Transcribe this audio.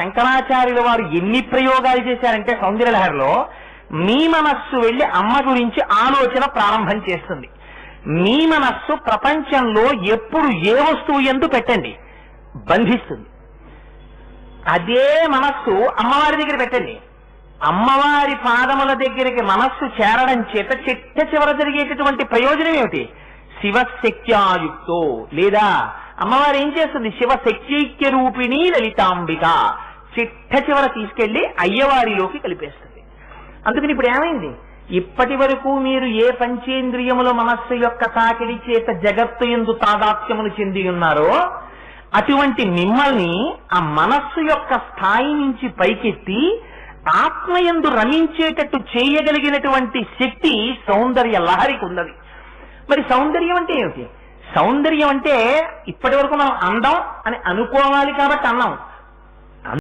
శంకరాచార్యుల వారు ఎన్ని ప్రయోగాలు చేశారంటే సౌందర్యలహరిలో మీ మనస్సు వెళ్ళి అమ్మ గురించి ఆలోచన ప్రారంభం చేస్తుంది. మీ మనస్సు ప్రపంచంలో ఎప్పుడు ఏ వస్తువు యందు పెట్టండి, బంధిస్తుంది. అదే మనస్సు అమ్మవారి దగ్గర పెట్టండి, అమ్మవారి పాదముల దగ్గరికి మనస్సు చేరడం చేత చిట్ట చివర జరిగేటటువంటి ప్రయోజనం ఏమిటి? శివశక్త్యాయుక్తో, లేదా అమ్మవారు ఏం చేస్తుంది? శివశక్త్యైక్య రూపిణి లలితాంబిక, చిట్ట చివర తీసుకెళ్లి అయ్యవారిలోకి కలిపేస్తుంది. అందుకని ఇప్పుడు ఏమైంది? ఇప్పటి వరకు మీరు ఏ పంచేంద్రియముల మనస్సు యొక్క తాకిడి చేత జగత్తు యందు తాదాత్మ్యమును చెంది ఉన్నారో అటువంటి మిమ్మల్ని ఆ మనస్సు యొక్క స్థాయి నుంచి పైకెత్తి ఆత్మయందు రమించేటట్టు చేయగలిగినటువంటి శక్తి సౌందర్య లహరికి ఉన్నది. మరి సౌందర్యం అంటే ఏమిటి? సౌందర్యం అంటే ఇప్పటి వరకు మనం అందం అని అనుకోవాలి కాబట్టి అన్నాం.